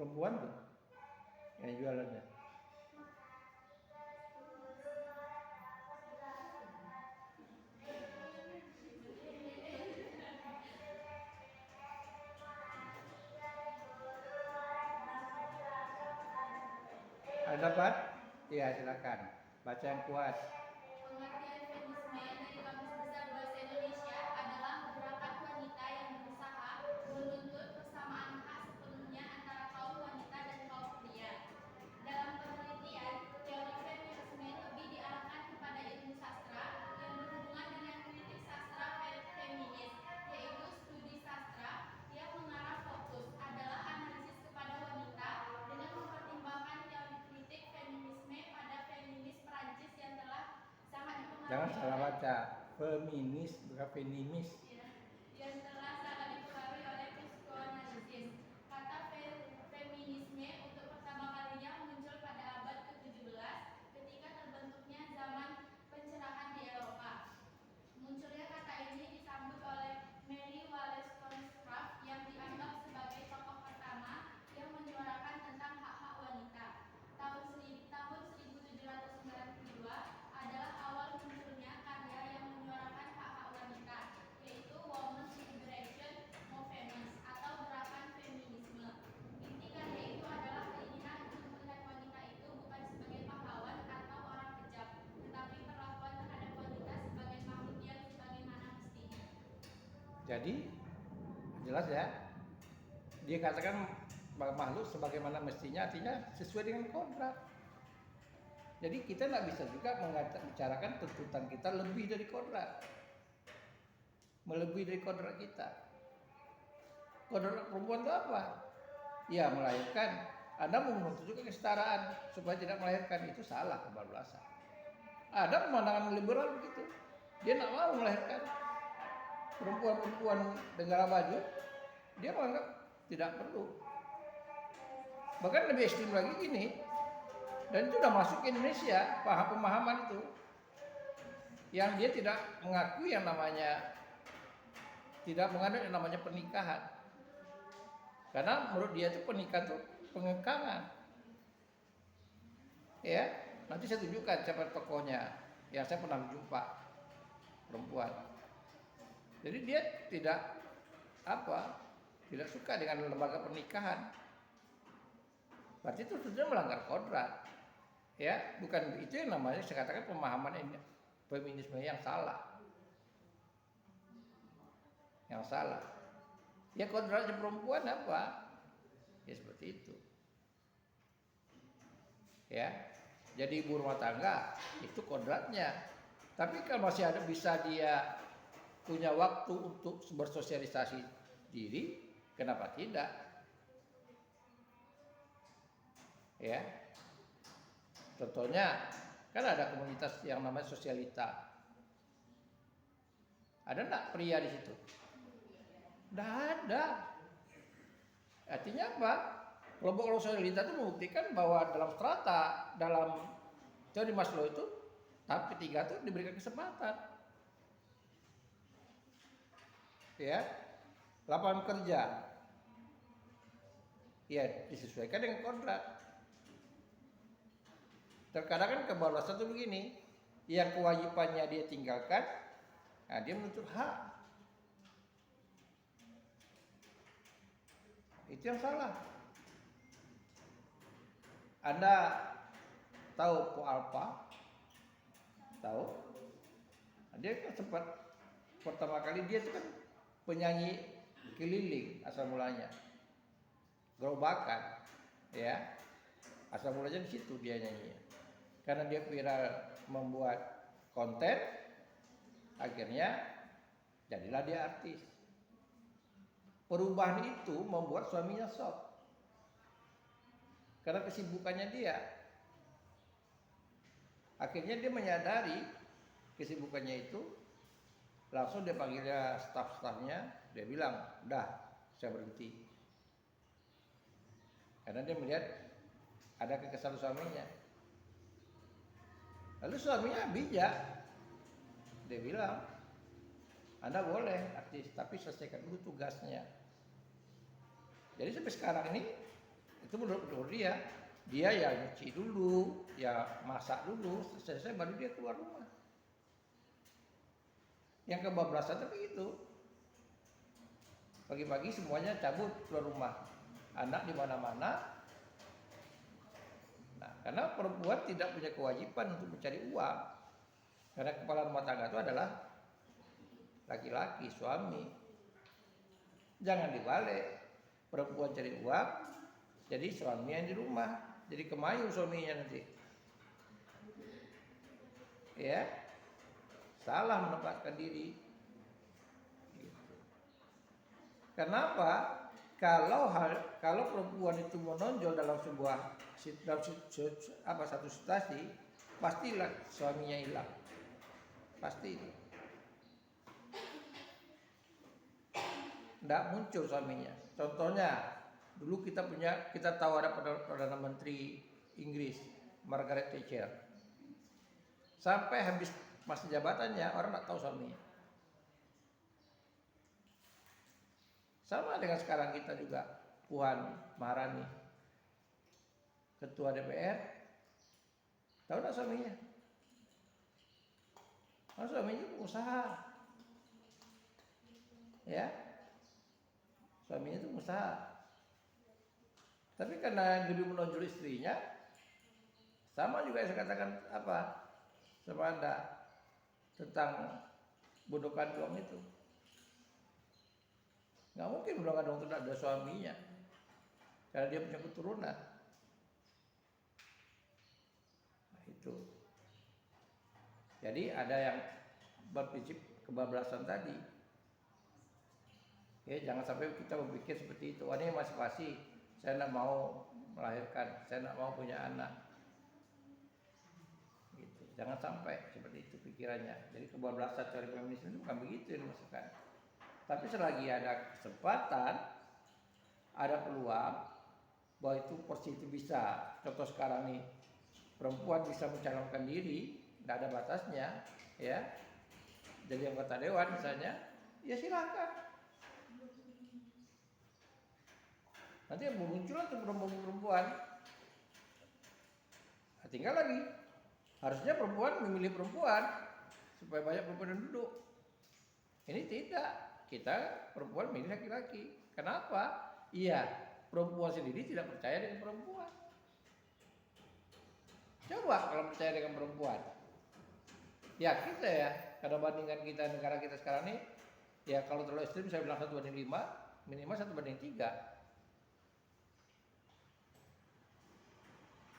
perempuan tuh yang jualannya. Ada dapat? Iya, silakan. Baca yang kuat. Pengertian feminisme dari Kamus Besar Bahasa Indonesia adalah gerakan wanita yang berusaha menuntut persamaan hak sepenuhnya antara kaum wanita dan kaum pria. Dalam penelitian, teori feminisme lebih diarahkan kepada ilmu sastra yang berhubungan dengan kritik sastra feminis, yaitu studi sastra yang mengarah fokus adalah analisis kepada wanita dengan mempertimbangkan teori kritik feminisme pada feminis Perancis yang telah sangat dipengaruhi. Jangan salah baca. Feminis bukan feminis. Yang telah sangat dipengaruhi oleh psikoanalisis. Kata feminisme untuk pertama kalinya muncul pada abad ke-17 ketika terbentuknya zaman pencerahan di Eropa. Munculnya kata ini disambut oleh Mary Wollstonecraft yang dianggap sebagai tokoh pertama yang menyuarakan tentang hak-hak wanita. Tahun 1792 adalah awal munculnya karya yang menyuarakan hak-hak wanita, yaitu Women's Liberation Movement atau gerakan feminisme. Inti karya itu adalah keinginan untuk melihat wanita itu bukan sebagai pahlawan atau orang kejam, tetapi perlakuan terhadap wanita sebagai makhluk yang sebagaimana mestinya. Jadi jelas ya. Dia katakan makhluk sebagaimana mestinya, artinya sesuai dengan kodrat. Jadi kita nggak bisa juga membicarakan tuntutan kita lebih dari kodrat, melebihi dari kodrat kita. Kodrat perempuan itu apa? Ya melahirkan. Anda mau menuntut juga kesetaraan supaya tidak melahirkan, itu salah kebablasan. Ada pemandangan liberal begitu. Dia nggak mau melahirkan. Perempuan-perempuan negara maju, dia menganggap tidak perlu. Bahkan lebih ekstrim lagi gini, dan itu sudah masuk ke Indonesia, pemahaman itu, yang dia tidak mengakui yang namanya, tidak menganut yang namanya pernikahan, karena menurut dia itu pernikahan itu pengekangan. Ya, nanti saya tunjukkan siapa tokohnya, yang saya pernah jumpa perempuan. Jadi dia tidak suka dengan lembaga pernikahan. Berarti itu sudah melanggar kodrat. Ya, bukan itu yang namanya saya katakan pemahaman ini feminisme yang salah. Yang salah. Ya kodratnya perempuan apa? Ya seperti itu. Ya. Jadi ibu rumah tangga itu kodratnya. Tapi kalau masih ada bisa dia punya waktu untuk bersosialisasi diri, kenapa tidak? Ya. Contohnya kan ada komunitas yang namanya sosialita. Ada enggak pria di situ? Enggak ada. Artinya apa? Kelompok sosialita itu membuktikan bahwa dalam strata, dalam teori Maslow itu tahap ketiga itu diberikan kesempatan. Ya. Lapangan kerja. Ya, disesuaikan dengan kodrat. Terkadang kan kebablasan itu begini, yang kewajibannya dia tinggalkan, nah dia menuntut hak. Itu yang salah. Anda tahu Po Alpa? Tahu? Dia kan sempat pertama kali dia itu kan penyanyi keliling asal mulanya, gerobakan, ya. Asal mulanya di situ dia nyanyi. Karena dia viral membuat konten, akhirnya jadilah dia artis. Perubahan itu membuat suaminya shock. Karena kesibukannya dia. Akhirnya dia menyadari kesibukannya itu, langsung dia panggilnya staf-stafnya, dia bilang, "Udah, saya berhenti." Karena dia melihat ada kekesalan suaminya. Lalu suaminya bijak. Dia bilang, "Anda boleh artis, tapi selesaikan dulu tugasnya." Jadi sampai sekarang ini itu Itu menurut dia. Dia ya nyuci dulu, ya masak dulu, selesai baru dia keluar rumah. Yang kebablasan tapi itu. Pagi-pagi semuanya cabut keluar rumah. Anak di mana-mana. Nah, karena perempuan tidak punya kewajiban untuk mencari uang. Karena kepala rumah tangga itu adalah laki-laki, suami. Jangan dibalik. Perempuan cari uang, jadi suami yang di rumah. Jadi kemayu suaminya nanti. Ya. Salah menempatkan diri. Gitu. Kenapa? Kalau perempuan itu menonjol dalam satu situasi, pastilah suaminya hilang. Pasti itu. Tidak muncul suaminya. Contohnya, dulu kita tahu ada Perdana Menteri Inggris, Margaret Thatcher. Sampai habis masa jabatannya, orang tidak tahu suaminya. Sama dengan sekarang kita juga, Puan Maharani, Ketua DPR, tahu tidak suaminya? Suaminya pengusaha. Ya, suaminya itu pengusaha. Tapi karena lebih menonjol istrinya, sama juga yang saya katakan sama Anda tentang bodokan doang itu. Nggak mungkin bilang dong tidak ada suaminya, karena dia punya keturunan. Nah, itu. Jadi ada yang berprinsip kebablasan tadi. Ya, jangan sampai kita berpikir seperti itu. Ini masih pasti. Saya tidak mau melahirkan, saya tidak mau punya anak. Gitu. Jangan sampai seperti itu pikirannya. Jadi kebablasan teori feminis itu bukan begitu yang dimaksudkan. Tapi selagi ada kesempatan, ada peluang bahwa itu porsi itu bisa. Contoh sekarang nih, perempuan bisa mencalonkan diri, tidak ada batasnya, ya. Jadi anggota dewan misalnya, ya silakan. Nanti bermunculan tuh perempuan. Nah, tinggal lagi, harusnya perempuan memilih perempuan supaya banyak perempuan yang duduk. Ini tidak, kita perempuan memilih laki-laki. Kenapa? Iya, perempuan sendiri tidak percaya dengan perempuan. Coba kalau percaya dengan perempuan, yakin saya, kalau bandingkan kita negara kita sekarang ini, ya kalau terlalu ekstrim saya bilang 1:5, minimal 1:3.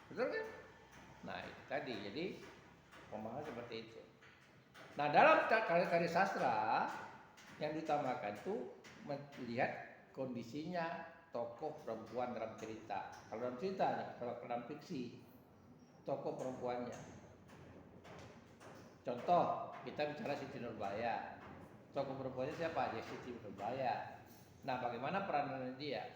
Betul kan? Nah itu tadi, jadi pemahaman seperti itu. Nah dalam karya-karya sastra yang diutamakan itu melihat kondisinya tokoh perempuan dalam cerita. Kalau dalam cerita nih, kalau dalam fiksi, tokoh perempuannya. Contoh, kita bicara Siti Nurbaya. Tokoh perempuannya siapa? Dia Siti Nurbaya. Nah bagaimana peranan dia?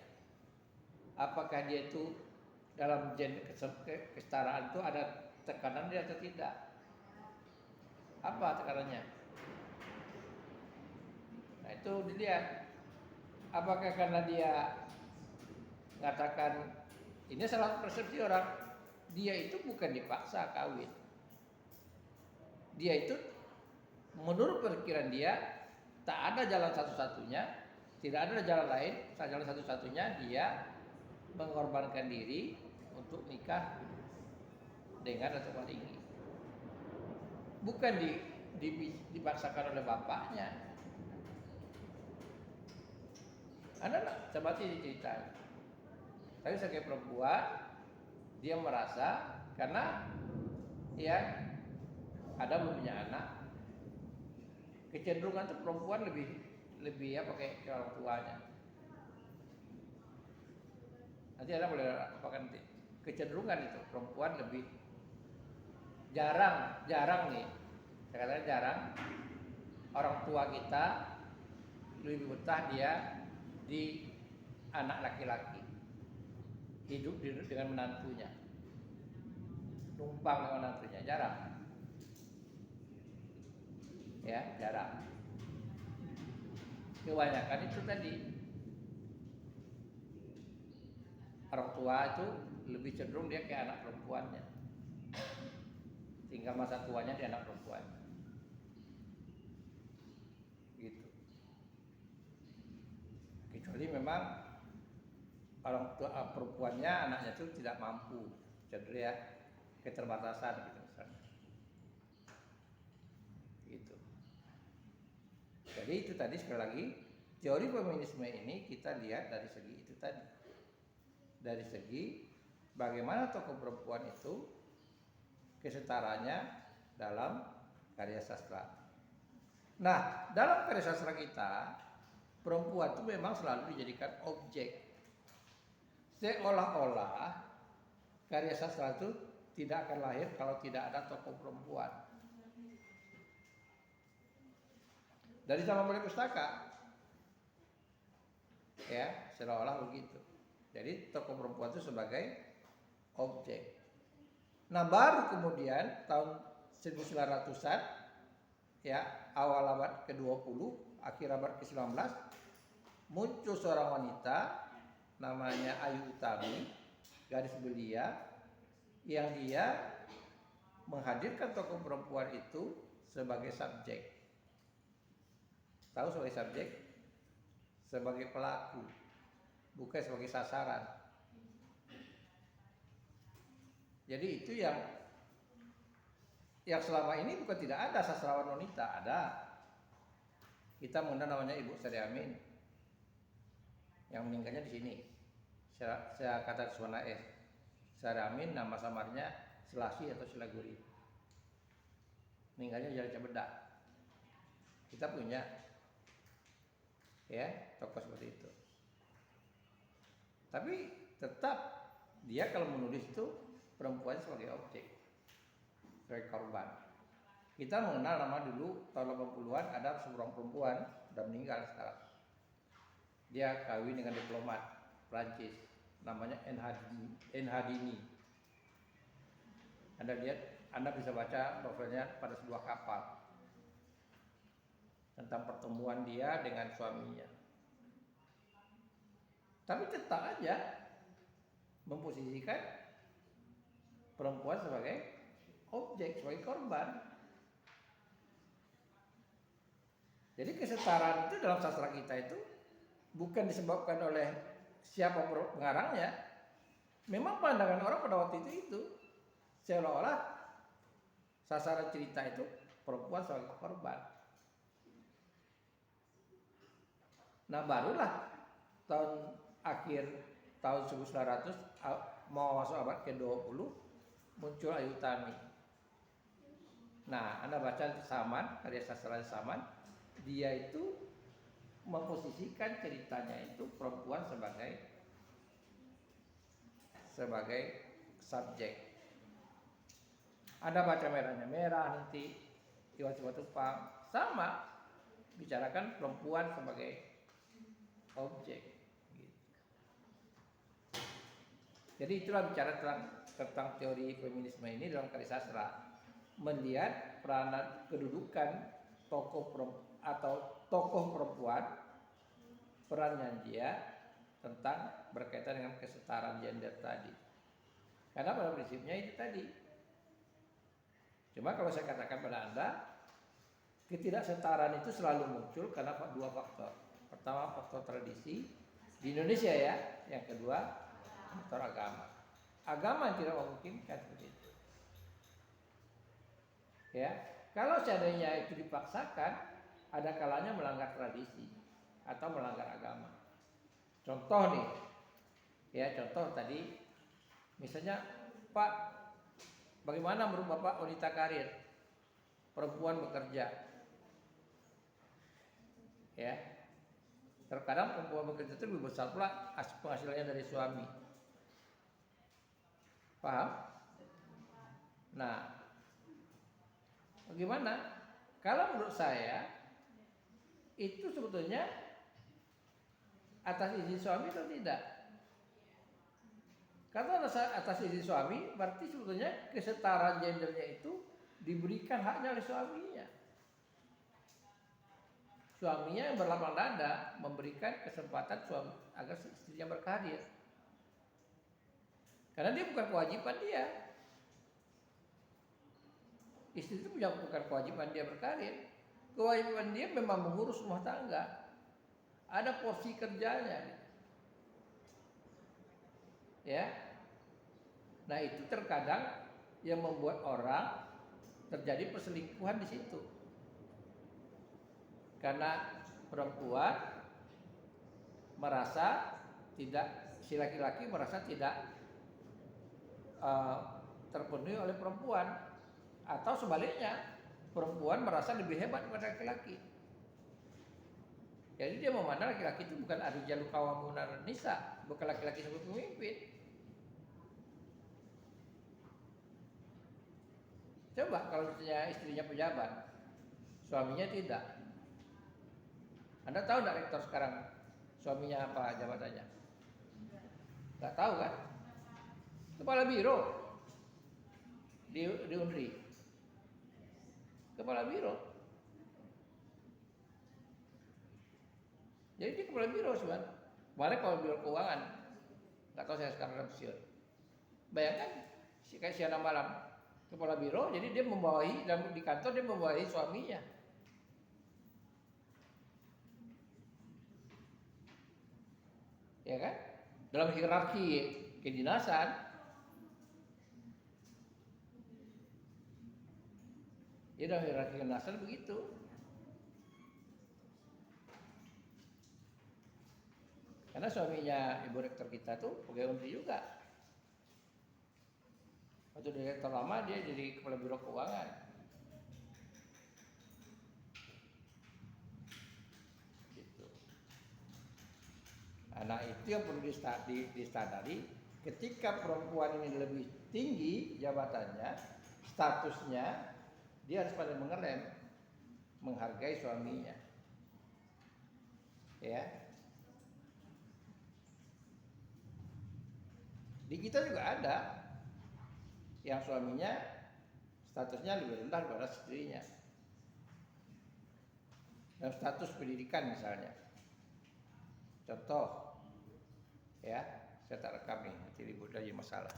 Apakah dia itu dalam kesetaraan itu ada tekanan dia atau tidak? Apa tekanannya? Nah itu dilihat. Apakah karena dia mengatakan ini salah persepsi orang, dia itu bukan dipaksa kawin. Dia itu menurut perkiraan dia tak ada jalan satu-satunya, tidak ada jalan lain, jalan satu-satunya dia mengorbankan diri untuk nikah dengan Datuk Waringin. Bukan dipaksakan oleh bapaknya. Anda nak coba cerita. Tapi sebagai perempuan, dia merasa karena ya ada belum punya anak, kecenderungan tuh perempuan lebih apa kayak orang tuanya. Nanti Anda boleh apakan nanti. Kecenderungan itu perempuan lebih jarang nih. Saya katakan jarang. Orang tua kita lebih betah dia di anak laki-laki. Hidup dengan menantunya. Numpang dengan menantunya, jarang. Ya, jarang. Kebanyakan itu tadi. orang tua itu lebih cenderung dia kayak anak perempuannya, tinggal masa tuanya di anak perempuan gitu. Kecuali memang orang tua perempuannya anaknya itu tidak mampu, cenderung ya keterbatasan gitu misalnya. Gitu. Jadi itu tadi sekali lagi teori feminisme ini kita lihat dari segi itu tadi. Dari segi bagaimana tokoh perempuan itu kesetaranya dalam karya sastra. Nah, dalam karya sastra kita, perempuan itu memang selalu dijadikan objek. Seolah-olah karya sastra itu tidak akan lahir kalau tidak ada tokoh perempuan. Dari zaman Balai Pustaka, ya, seolah-olah begitu. Jadi tokoh perempuan itu sebagai objek. Nah, baru kemudian tahun 1900-an, ya, awal abad ke-20, akhir abad ke-19, muncul seorang wanita namanya Ayu Utami, gadis belia, yang dia menghadirkan tokoh perempuan itu sebagai subjek. Tahu sebagai subjek? Sebagai pelaku, bukan sebagai sasaran. Jadi itu yang selama ini bukan tidak ada sastrawan wanita, ada. Kita mengenal namanya Ibu Sari Amin yang meninggalnya di sini. Saya kata Suwana S. Sari Amin nama samarnya Selasi atau Silaguri. Meninggalnya di Jalan Cibadak. Kita punya ya tokoh seperti itu. Tapi tetap dia kalau menulis itu perempuan sebagai objek, sebagai korban. Kita mengenal nama dulu tahun 80-an ada seorang perempuan sudah meninggal sekarang. Dia kawin dengan diplomat Prancis namanya Enhadini. Anda lihat, Anda bisa baca novelnya Pada Sebuah Kapal tentang pertemuan dia dengan suaminya. Tapi tetap aja memposisikan perempuan sebagai objek, sebagai korban. Jadi kesetaraan itu dalam sastra kita itu bukan disebabkan oleh siapa pengarangnya. Memang pandangan orang pada waktu itu seolah-olah sasaran cerita itu perempuan sebagai korban. Nah, barulah akhir tahun 1900 mau masuk abad ke-20 muncul Ayu Utami. Nah, Anda baca Saman, karya sastra Saman, dia itu memposisikan ceritanya itu perempuan sebagai subjek. Anda baca Merahnya Merah nanti Iwan Simatupang sama bicarakan perempuan sebagai objek. Jadi itulah bicara tentang teori feminisme ini dalam karya sastra, melihat peranan kedudukan tokoh perempuan, perannya dia tentang berkaitan dengan kesetaraan gender tadi. Karena pada prinsipnya itu tadi. Cuma kalau saya katakan pada Anda, ketidaksetaraan itu selalu muncul karena dua faktor. Pertama faktor tradisi di Indonesia ya, yang kedua faktor agama. Agama yang tidak memungkinkan seperti itu. Ya, kalau seandainya itu dipaksakan, ada kalanya melanggar tradisi atau melanggar agama. Contoh nih, ya contoh tadi, misalnya Pak, bagaimana menurut Bapak wanita karir, perempuan bekerja, ya. Terkadang perempuan bekerja itu lebih besar pula penghasilannya dari suami. Paham? Nah, bagaimana? Kalau menurut saya itu sebetulnya atas izin suami atau tidak? Karena atas izin suami berarti sebetulnya kesetaraan gendernya itu diberikan haknya oleh suaminya. Suaminya yang berlapang dada memberikan kesempatan suami agar istrinya berkarir. Karena dia bukan kewajiban dia. Istri itu bukan kewajiban dia berkarir. Kewajiban dia memang mengurus rumah tangga. Ada porsi kerjanya. Ya. Nah, itu terkadang yang membuat orang terjadi perselingkuhan di situ. Karena perempuan merasa tidak, si laki-laki merasa tidak terpenuhi oleh perempuan, atau sebaliknya perempuan merasa lebih hebat daripada laki-laki. Jadi dia memandang laki-laki itu bukan ar-rijalu qawwamuna 'alan nisa, bukan laki-laki sebagai pemimpin. Coba kalau misalnya istrinya pejabat, suaminya tidak. Anda tahu nggak rektor sekarang suaminya apa jabatannya? Nggak tahu kan? Kepala biro di Unri. Kepala biro. Jadi dia kepala biro sebenarnya. Kemarin kalau biro keuangan, nggak tahu saya sekarang pensiun. Bayangkan kayak siang malam kepala biro, jadi dia membawahi, dan di kantor dia membawahi suaminya. Ya kan? Dalam hierarki kedinasan, ya dalam hierarki kedinasan begitu. Karena suaminya ibu rektor kita tuh pegawai Unri juga. Waktu direktur lama dia jadi kepala biro keuangan. Gitu. Nah, itu yang perlu disadari. Ketika perempuan ini lebih tinggi jabatannya, statusnya, dia harus pada mengerem, menghargai suaminya. Ya. Di kita juga ada yang suaminya statusnya lebih rendah daripada istrinya. Dalam status pendidikan misalnya. Contoh, ya, saya tak rekam nih, nanti ribut lagi masalah.